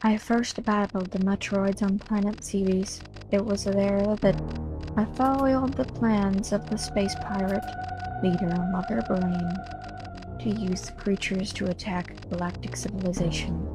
I first battled the Metroids on planet Ceres. It was there that I foiled the plans of the space pirate leader Mother Brain to use the creatures to attack galactic civilization.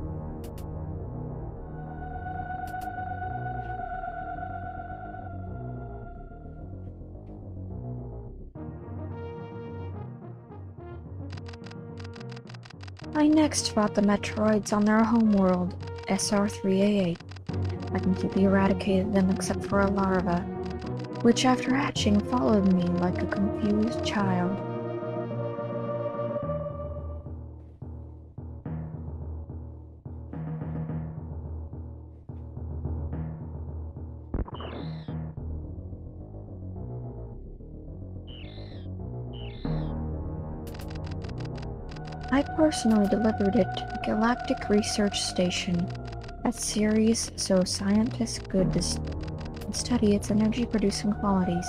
I next fought the Metroids on their homeworld, SR3A8. I completely eradicated them except for a larva, which after hatching followed me like a confused child. I personally delivered it to the Galactic Research Station at Ceres so scientists could study its energy-producing qualities.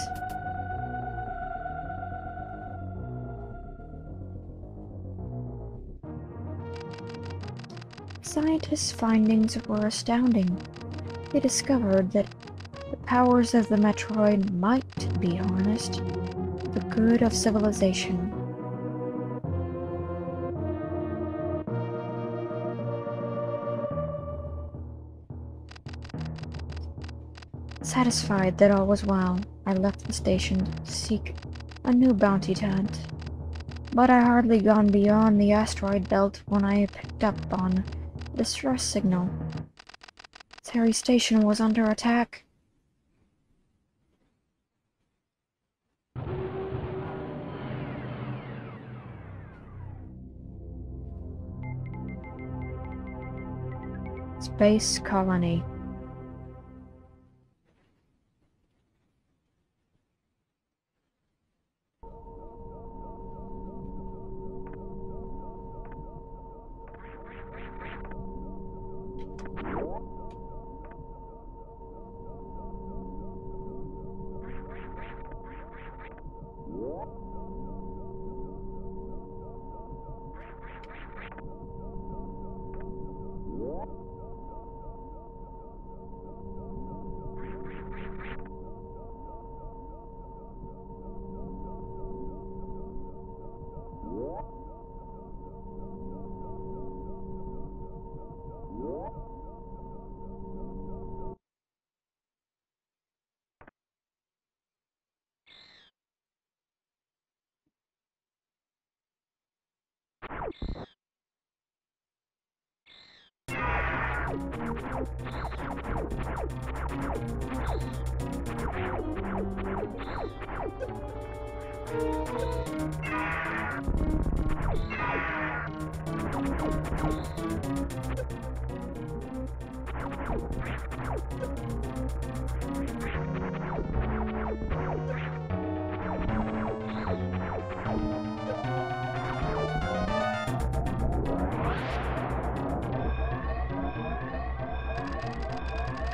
Scientists' findings were astounding. They discovered that the powers of the Metroid might be harnessed for the good of civilization. Satisfied that all was well, I left the station to seek a new bounty to hunt. But I hardly gone beyond the asteroid belt when I picked up on a distress signal. Ceres Station was under attack. Space Colony.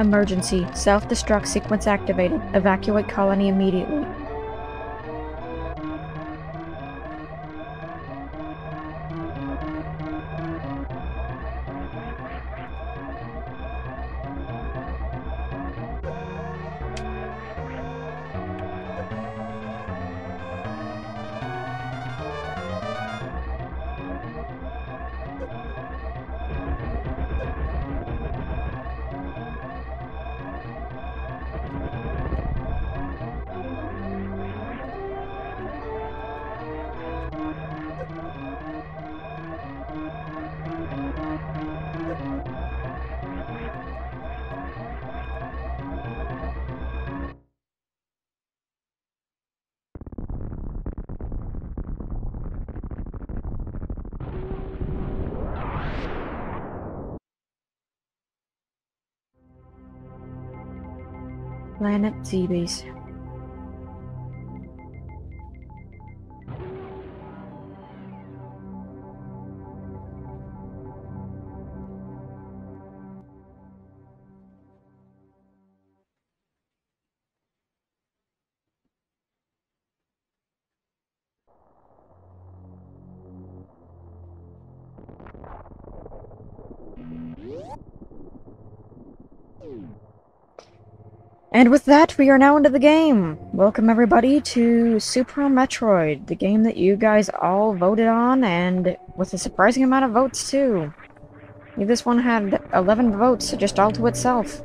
Emergency. Self-destruct sequence activated. Evacuate colony immediately. Planet Zebes. And with that, we are now into the game! Welcome everybody to Super Metroid, the game that you guys all voted on, and with a surprising amount of votes too. This one had 11 votes just all to itself.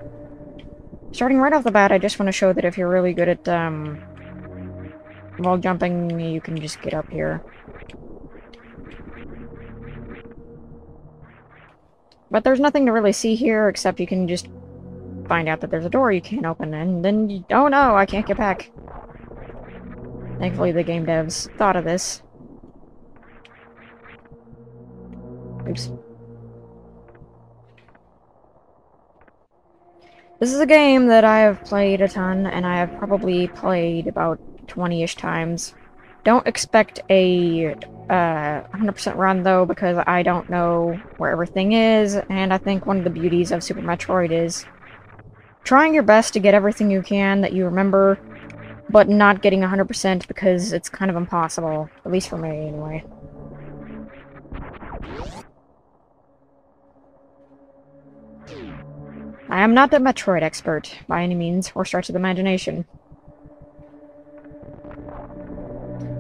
Starting right off the bat, I just want to show that if you're really good at, wall jumping, you can just get up here. But there's nothing to really see here, except you can just find out that there's a door you can't open, and then you— oh no, I can't get back. Thankfully the game devs thought of this. Oops. This is a game that I have played a ton, and I have probably played about 20-ish times. Don't expect a 100% run, though, because I don't know where everything is, and I think one of the beauties of Super Metroid is trying your best to get everything you can that you remember, but not getting 100% because it's kind of impossible. At least for me, anyway. I am not a Metroid expert, by any means, or stretch of the imagination.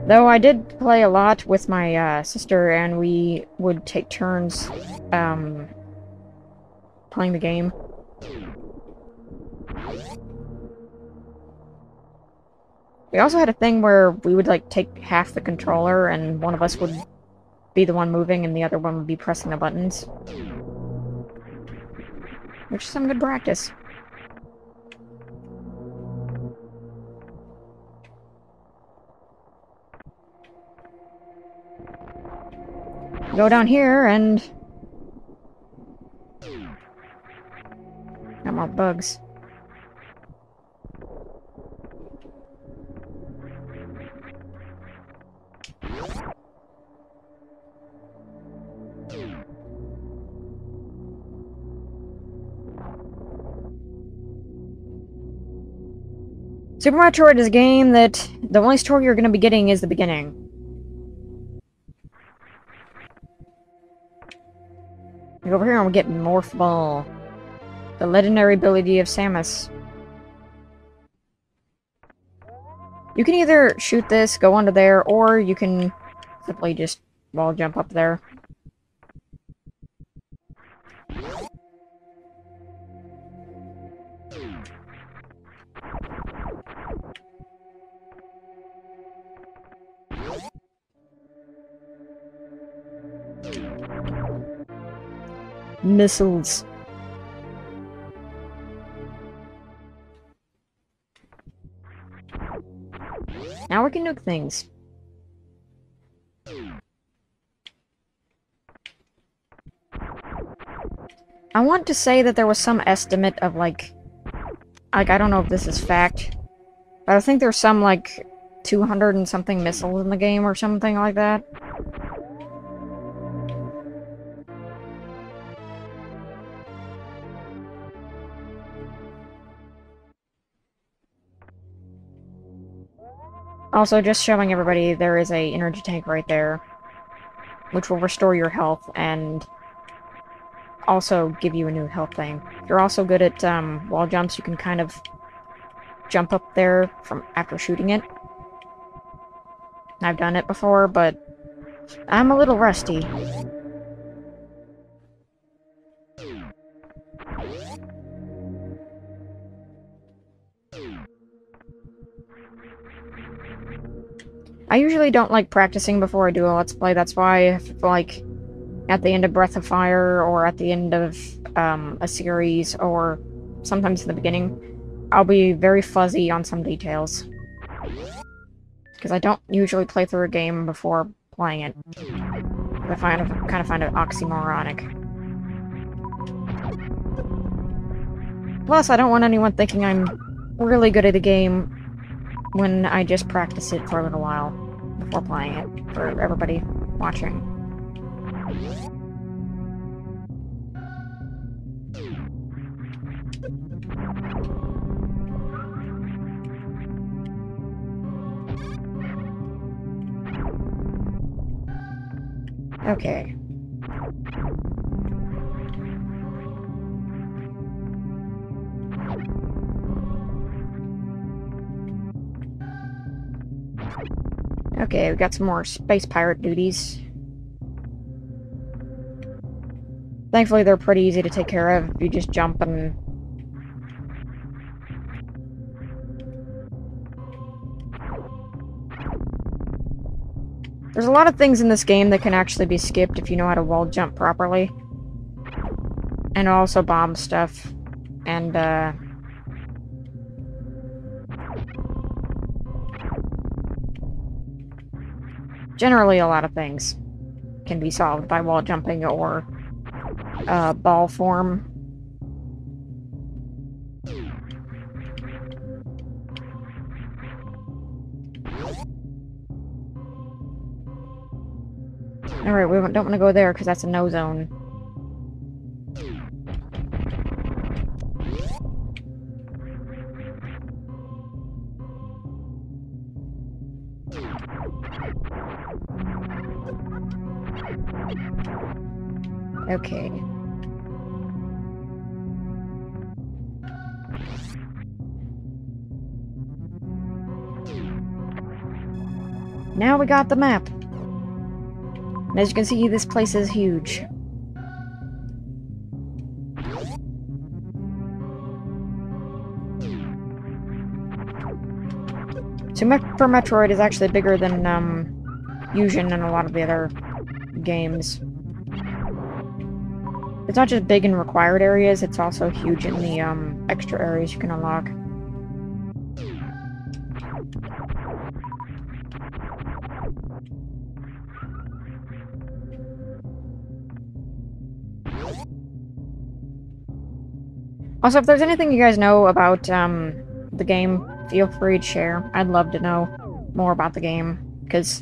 Though I did play a lot with my sister, and we would take turns playing the game. We also had a thing where we would, like, take half the controller, and one of us would be the one moving, and the other one would be pressing the buttons. Which is some good practice. Go down here, and got more bugs. Super Metroid is a game that the only story you're going to be getting is the beginning. Over here, and we get Morph Ball. The legendary ability of Samus. You can either shoot this, go under there, or you can simply just wall jump up there. Missiles. Now we can nuke things. I want to say that there was some estimate of, like, I don't know if this is fact, but I think there's some, like, 200 and something missiles in the game or something like that. Also, just showing everybody, there is a energy tank right there, which will restore your health and also give you a new health thing. If you're also good at wall jumps, you can kind of jump up there from after shooting it. I've done it before, but I'm a little rusty. I usually don't like practicing before I do a Let's Play. That's why, if, like, at the end of Breath of Fire, or at the end of a series, or sometimes in the beginning, I'll be very fuzzy on some details. Because I don't usually play through a game before playing it. I kind of find it oxymoronic. Plus, I don't want anyone thinking I'm really good at a game when I just practice it for a little while before playing it, for everybody watching. Okay. Okay, we got some more space pirate duties. Thankfully, they're pretty easy to take care of. You just jump and... There's a lot of things in this game that can actually be skipped if you know how to wall jump properly. And also bomb stuff. And, generally, a lot of things can be solved by wall jumping or ball form. Alright, we don't want to go there because that's a no zone. Okay. Now we got the map. And as you can see, this place is huge. Super Metroid is actually bigger than Fusion and a lot of the other games. It's not just big in required areas, it's also huge in the extra areas you can unlock. Also, if there's anything you guys know about the game, feel free to share. I'd love to know more about the game, because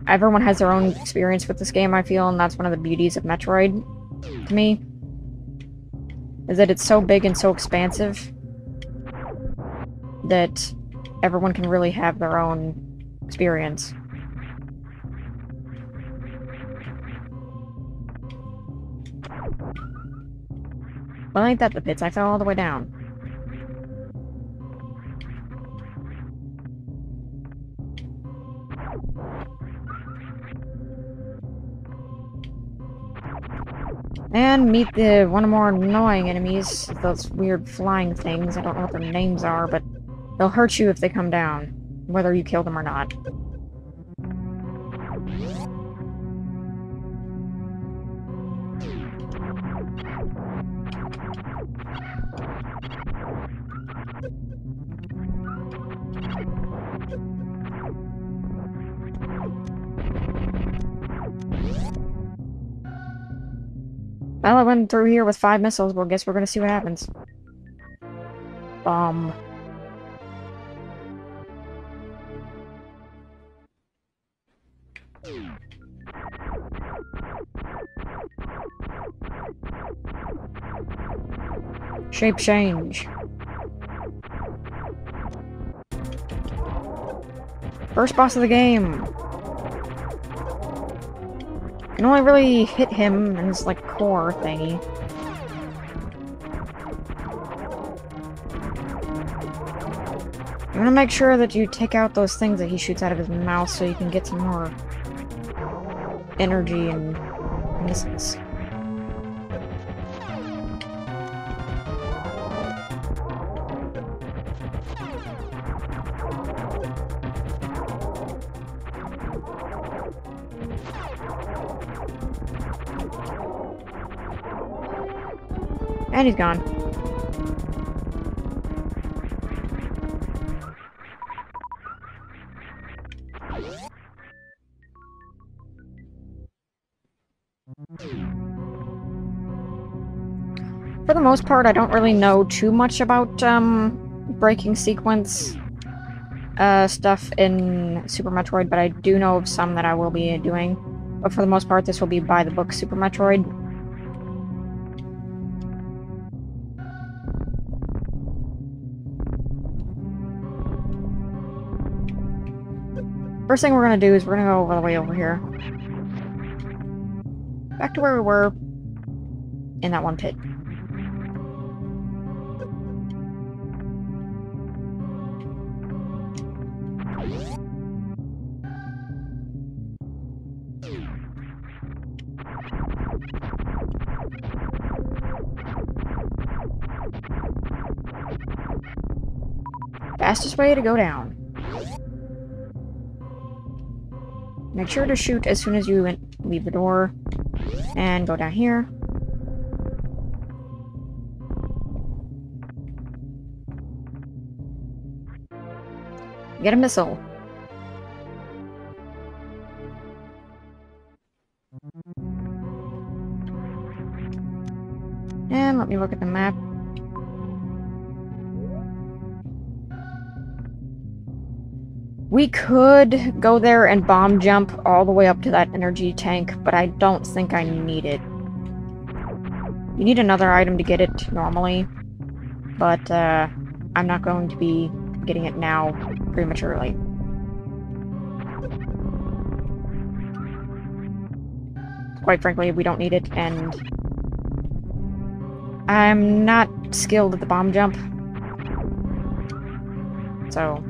everyone has their own experience with this game, I feel, and that's one of the beauties of Metroid, to me, is that it's so big and so expansive that everyone can really have their own experience. Well, ain't that the pits? I fell all the way down. And meet the one of more annoying enemies, those weird flying things. I don't know what their names are, but they'll hurt you if they come down, whether you kill them or not. Well, I went through here with 5 missiles, well, guess we're gonna see what happens. Bomb. Shape change. First boss of the game. You can only really hit him in his, like, core thingy. You want to make sure that you take out those things that he shoots out of his mouth so you can get some more energy and missiles. And he's gone. For the most part, I don't really know too much about breaking sequence stuff in Super Metroid, but I do know of some that I will be doing. But for the most part, this will be by the book Super Metroid. First thing we're gonna do is we're gonna go all the way over here. Back to where we were in that one pit. Fastest way to go down. Make sure to shoot as soon as you leave the door. And go down here. Get a missile. And let me look at the map. We could go there and bomb jump all the way up to that energy tank, but I don't think I need it. You need another item to get it normally, but I'm not going to be getting it now prematurely. Quite frankly, we don't need it, and I'm not skilled at the bomb jump, so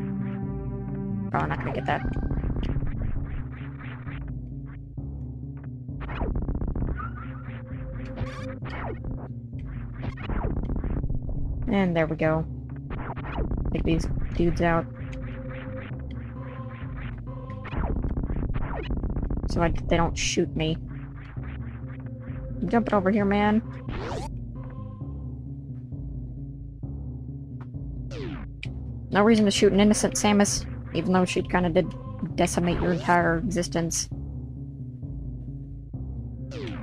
probably not gonna get that. And there we go. Take these dudes out. So they don't shoot me. I'm jumping over here, man. No reason to shoot an innocent Samus, even though she kind of did decimate your entire existence. You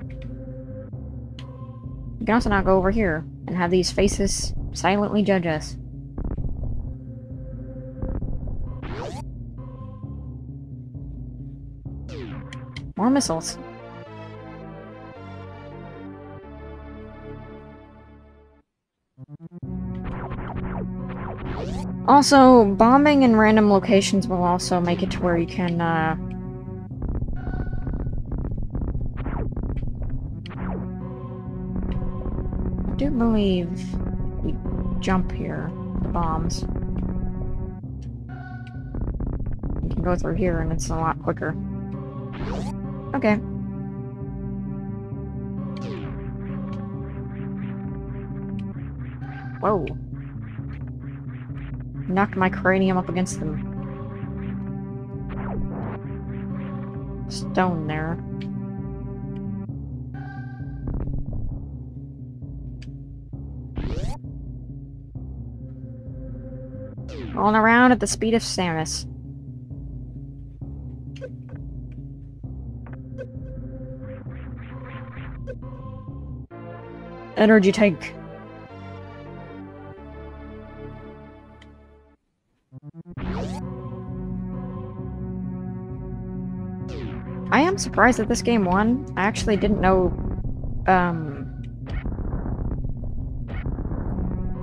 can also now go over here and have these faces silently judge us. More missiles. Also, bombing in random locations will also make it to where you can, I do believe we jump here, the bombs. You can go through here and it's a lot quicker. Okay. Whoa. Knocked my cranium up against the stone there. Rolling around at the speed of Samus. Energy tank. I am surprised that this game won. I actually didn't know,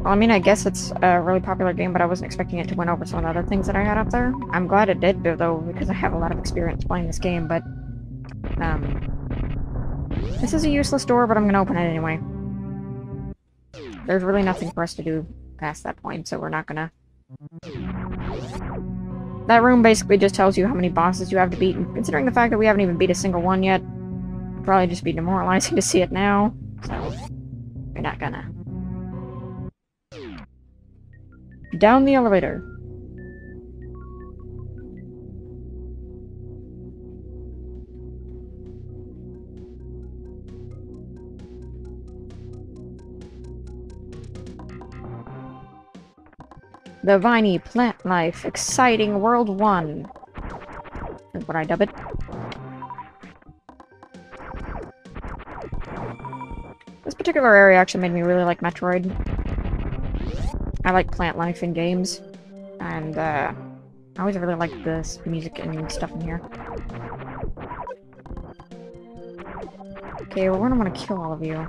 well, I mean, I guess it's a really popular game, but I wasn't expecting it to win over some of the other things that I had up there. I'm glad it did, though, because I have a lot of experience playing this game, but, this is a useless door, but I'm gonna open it anyway. There's really nothing for us to do past that point, so we're not gonna... That room basically just tells you how many bosses you have to beat, and considering the fact that we haven't even beat a single one yet, it'd probably just be demoralizing to see it now, so we're not gonna. Down the elevator. The Viney Plant Life Exciting World 1. That's what I dub it. This particular area actually made me really like Metroid. I like plant life in games. And, I always really liked the music and stuff in here. Okay, well, we're gonna want to kill all of you.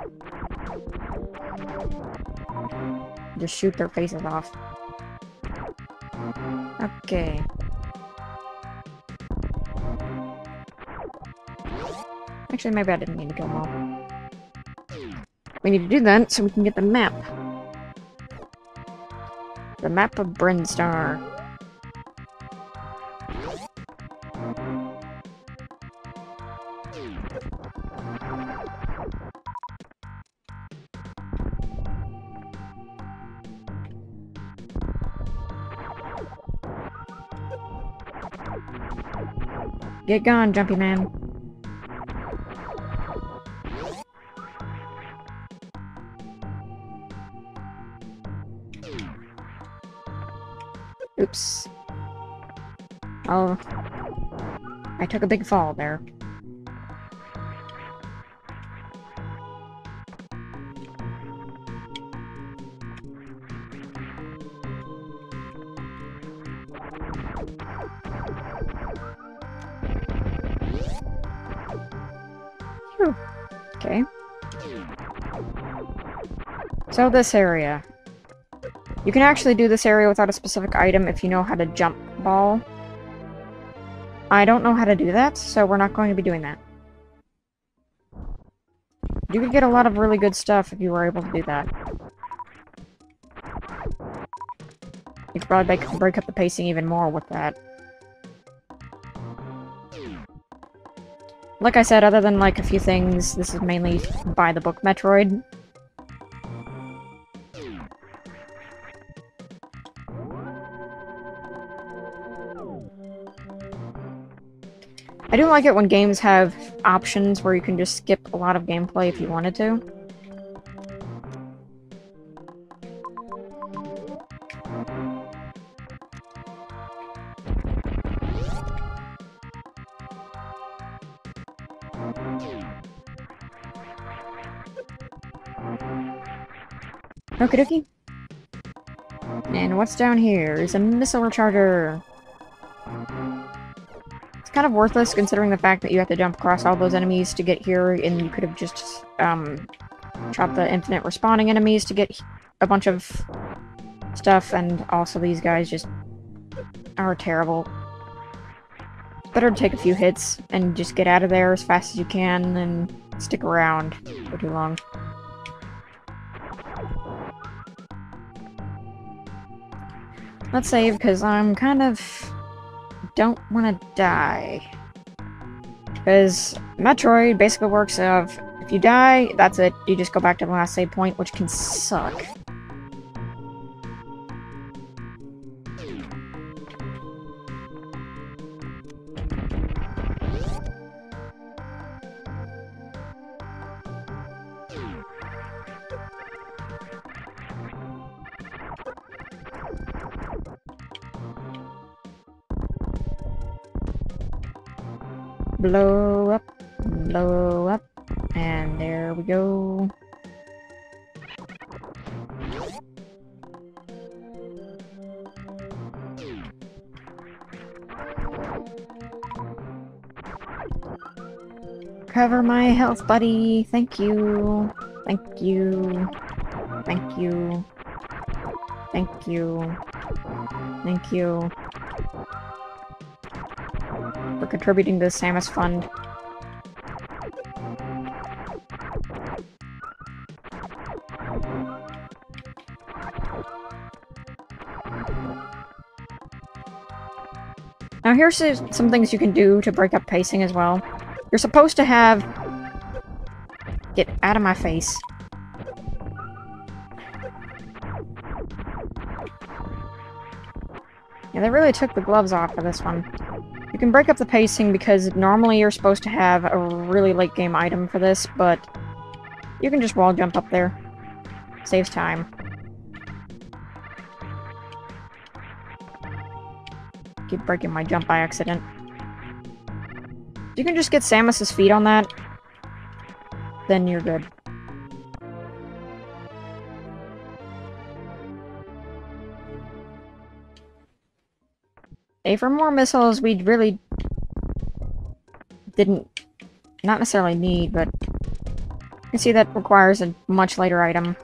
Just shoot their faces off. Okay. Actually, maybe I didn't need to kill them all. We need to do that so we can get the map. The map of Brinstar. Get gone, Jumpy Man. Oops. Oh. I took a big fall there. Whew. Okay. So this area. You can actually do this area without a specific item if you know how to jump ball. I don't know how to do that, so we're not going to be doing that. You could get a lot of really good stuff if you were able to do that. You could probably break up the pacing even more with that. Like I said, other than like a few things, this is mainly by the book Metroid. I do like it when games have options where you can just skip a lot of gameplay if you wanted to. Okie dokie. And what's down here is a missile recharger. It's kind of worthless considering the fact that you have to jump across all those enemies to get here, and you could have just chopped the infinite respawning enemies to get a bunch of stuff, and also these guys just are terrible. Better to take a few hits and just get out of there as fast as you can and stick around for too long. Let's save, because I'm kind of... don't want to die. Because Metroid basically works of, if you die, that's it. You just go back to the last save point, which can suck. Blow up, and there we go. Cover my health, buddy. Thank you. Thank you. Thank you. Thank you. Thank you. For contributing to the Samus Fund. Now here's some things you can do to break up pacing as well. You're supposed to have... Get out of my face. Yeah, they really took the gloves off for this one. You can break up the pacing because normally you're supposed to have a really late game item for this, but you can just wall jump up there. Saves time. Keep breaking my jump by accident. You can just get Samus's feet on that, then you're good. Hey, for more missiles, we really not necessarily need, but you can see that requires a much later item.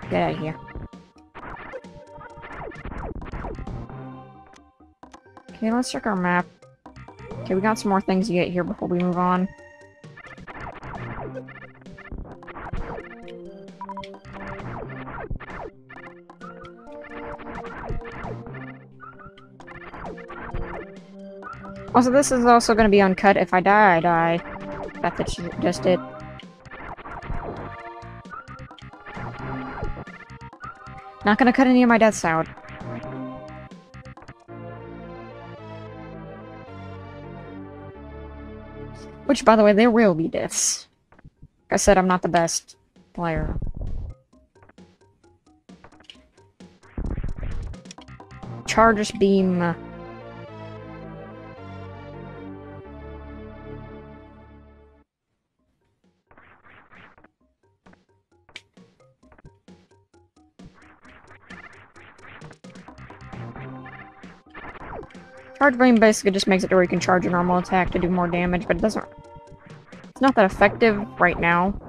Get out of here. Okay, let's check our map. Okay, we got some more things to get here before we move on. Also, this is also going to be uncut. If I die, I die. That's just it. Not going to cut any of my deaths out. Which, by the way, there will be deaths. Like I said, I'm not the best player. Charge beam. Charge beam basically just makes it to where you can charge a normal attack to do more damage, but it doesn't... It's not that effective right now.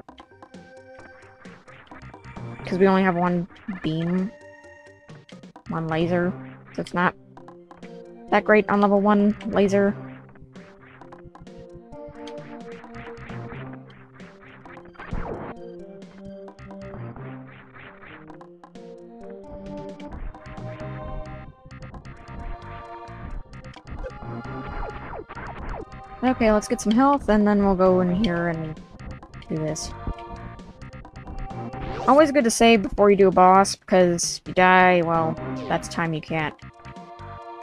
Because we only have one beam. One laser. So it's not that great on level 1 laser. Okay, let's get some health, and then we'll go in here and do this. Always good to save before you do a boss, because if you die, well, that's time you can't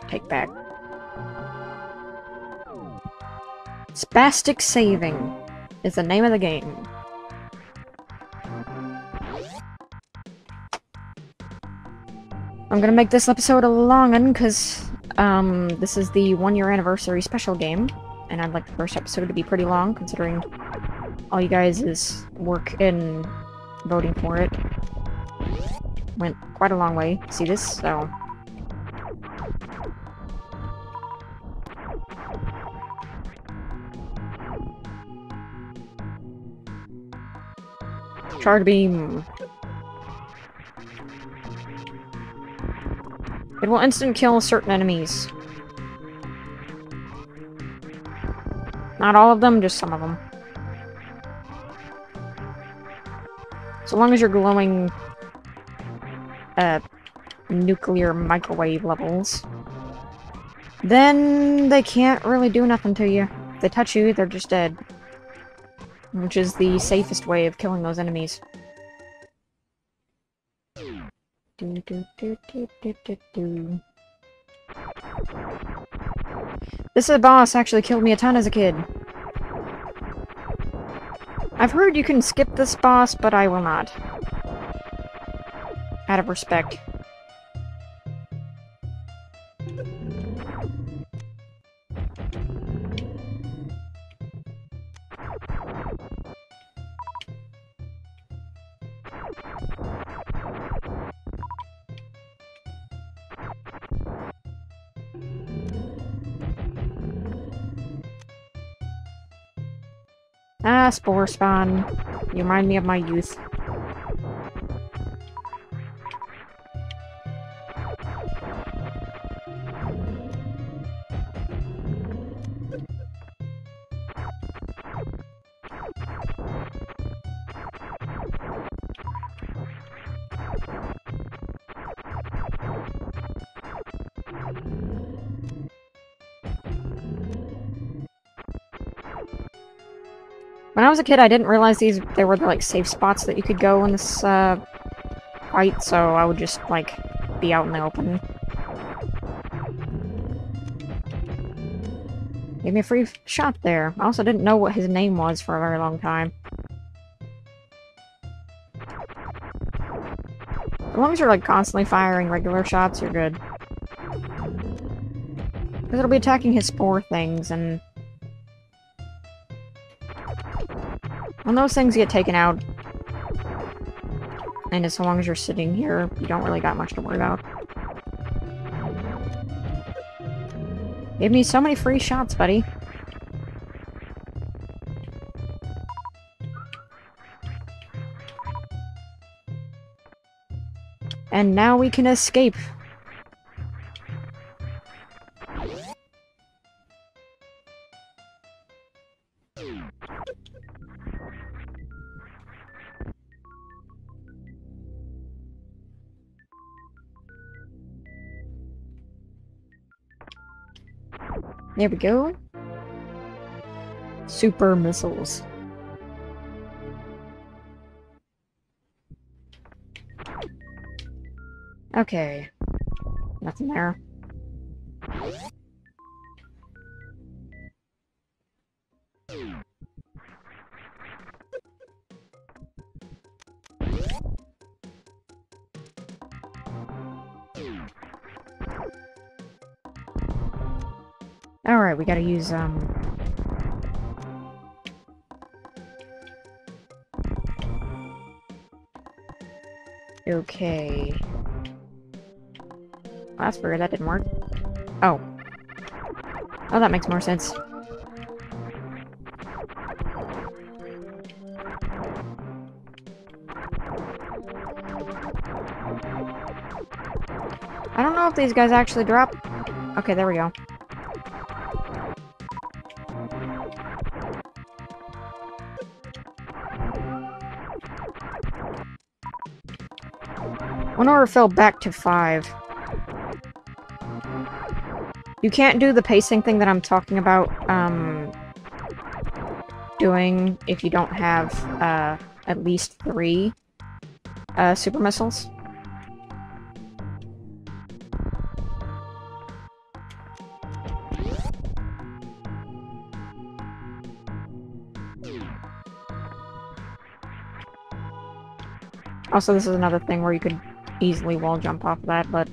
take back. Spastic saving is the name of the game. I'm gonna make this episode a long one, because this is the 1-year anniversary special game. And I'd like the first episode to be pretty long, considering all you guys' work in voting for it went quite a long way. See this? So... Charge beam. It will instant kill certain enemies. Not all of them, just some of them. So long as you're glowing nuclear microwave levels, then they can't really do nothing to you. If they touch you, they're just dead. Which is the safest way of killing those enemies. This boss actually killed me a ton as a kid. I've heard you can skip this boss, but I will not. Out of respect. Ah, Spore Spawn. You remind me of my youth. When I was a kid, I didn't realize there were like safe spots that you could go in this fight, so I would just like be out in the open. Gave me a free shot there. I also didn't know what his name was for a very long time. As long as you're like constantly firing regular shots, you're good. Because it'll be attacking his spore things, and when those things get taken out, and as long as you're sitting here, you don't really got much to worry about. Gave me so many free shots, buddy. And now we can escape. There we go. Super missiles. Okay. Nothing there. Alright, we gotta use, okay. Well, that's weird, that didn't work. Oh. Oh, that makes more sense. I don't know if these guys actually drop. Okay, there we go. One order fell back to 5. You can't do the pacing thing that I'm talking about, doing if you don't have, at least 3, super missiles. Also, this is another thing where you could easily wall jump off of that, but...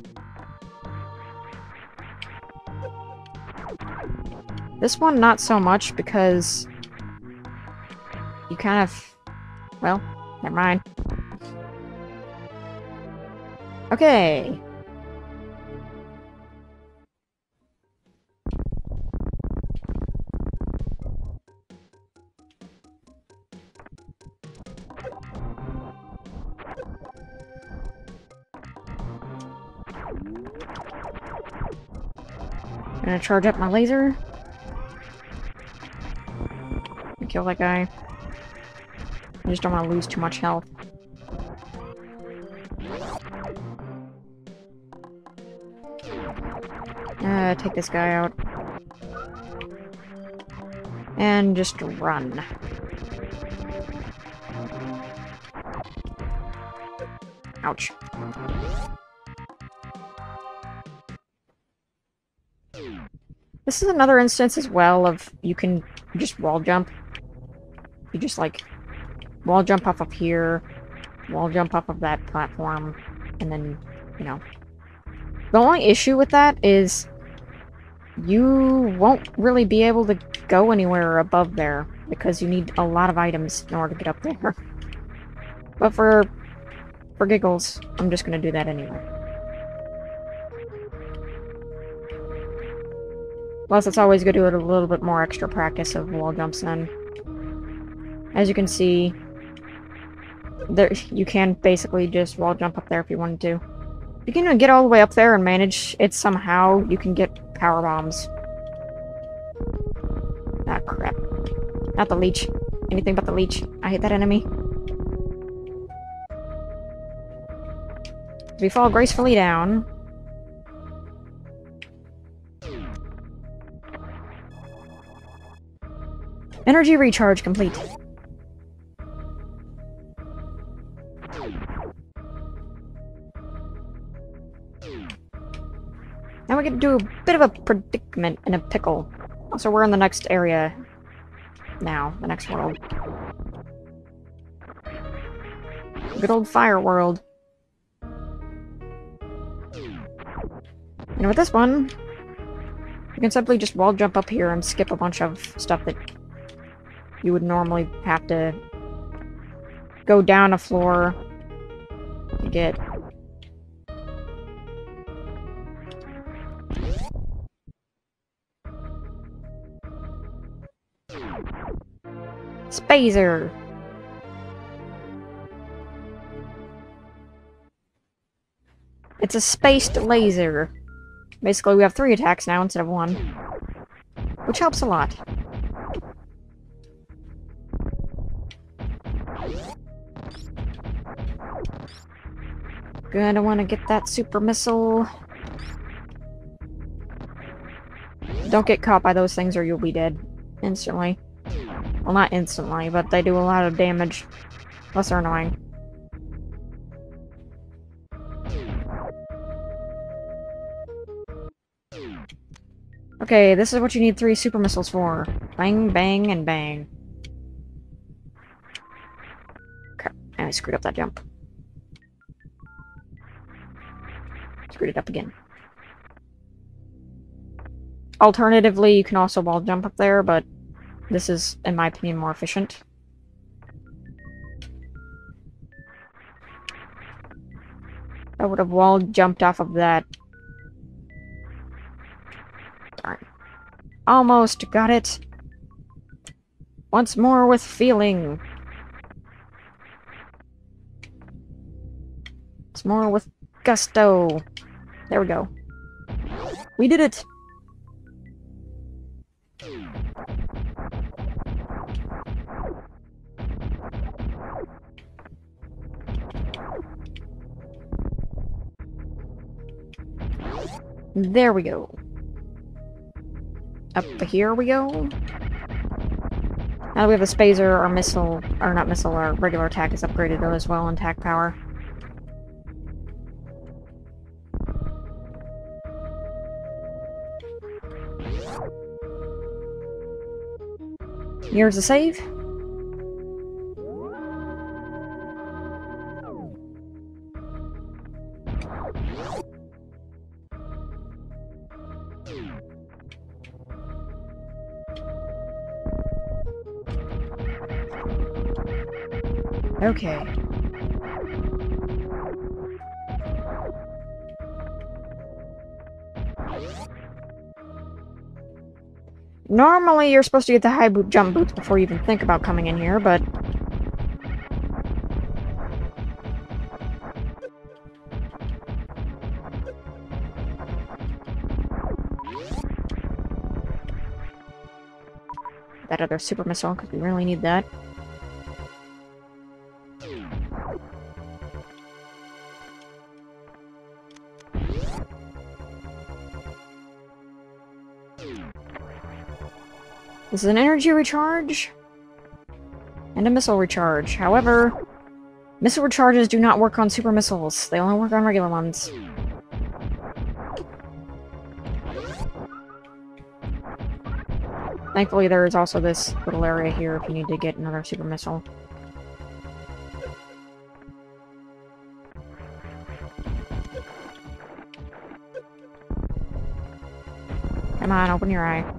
This one, not so much, because... You kind of... Well, never mind. Okay. I'm gonna charge up my laser. And kill that guy. I just don't want to lose too much health. Take this guy out. And just run. Ouch. This is another instance as well of you can just wall jump. You just like wall jump off of here, wall jump off of that platform, and then, you know. The only issue with that is you won't really be able to go anywhere above there because you need a lot of items in order to get up there. But for giggles, I'm just gonna do that anyway. Plus, it's always good to do a little bit more extra practice of wall jumps in. As you can see, there you can basically just wall jump up there if you wanted to. If you can get all the way up there and manage it somehow, you can get power bombs. Ah, crap. Not the leech. Anything but the leech. I hate that enemy. We fall gracefully down. Energy recharge complete. Now we get to do a bit of a predicament in a pickle. Also, we're in the next area now, the next world. Good old fire world. And with this one, you can simply just wall jump up here and skip a bunch of stuff that you would normally have to go down a floor to get. Spazer! It's a spaced laser. Basically, we have 3 attacks now instead of 1. Which helps a lot. Gonna want to get that super missile. Don't get caught by those things or you'll be dead. Instantly. Well, not instantly, but they do a lot of damage. Plus they're annoying. Okay, this is what you need 3 super missiles for. Bang, bang, and bang. Crap, I screwed up that jump. Screwed it up again. Alternatively, you can also wall jump up there, but this is, in my opinion, more efficient. I would have wall jumped off of that. Darn. Almost got it. Once more with feeling. Once more with gusto. There we go. We did it! There we go. Up here we go. Now that we have a Spazer, our missile, or not missile, our regular attack is upgraded as well in attack power. Here's the save. Okay. Normally, you're supposed to get the high jump boots before you even think about coming in here, but... that other super missile, because we really need that. This is an energy recharge and a missile recharge. However, missile recharges do not work on super missiles. They only work on regular ones. Thankfully, there is also this little area here if you need to get another super missile. Come on, open your eye.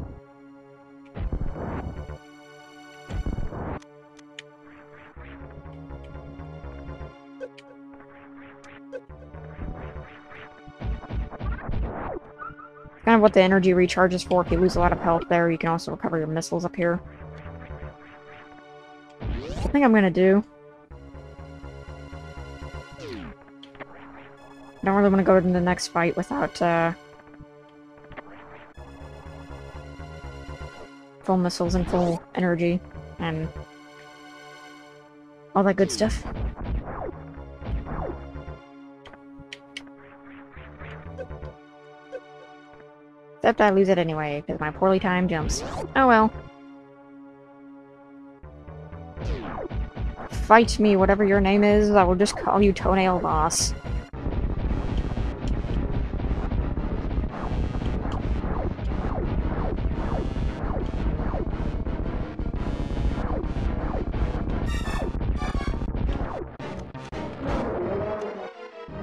Kind of what the energy recharge is for. If you lose a lot of health there, you can also recover your missiles up here. I think I'm gonna do. I don't really want to go into the next fight without, full missiles and full energy, and all that good stuff. Except I lose it anyway, because my poorly timed jumps. Oh well. Fight me, whatever your name is, I will just call you Toenail Boss.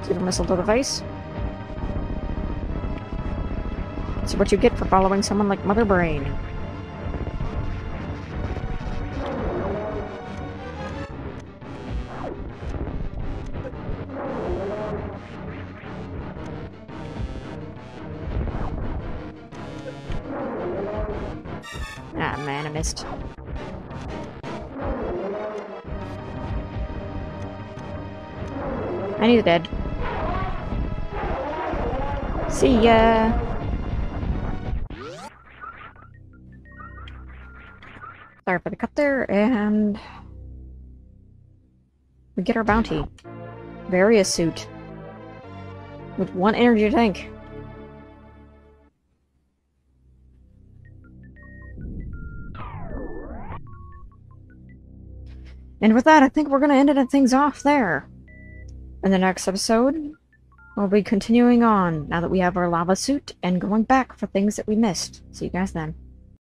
Super missile to the face. That's what you get for following someone like Mother Brain. Ah, man, I missed. And he's dead. See ya! Sorry for the cut there, and... we get our bounty. Varia suit. With 1 energy tank. And with that, I think we're gonna end it things off there. In the next episode, we'll be continuing on, now that we have our lava suit, and going back for things that we missed. See you guys then.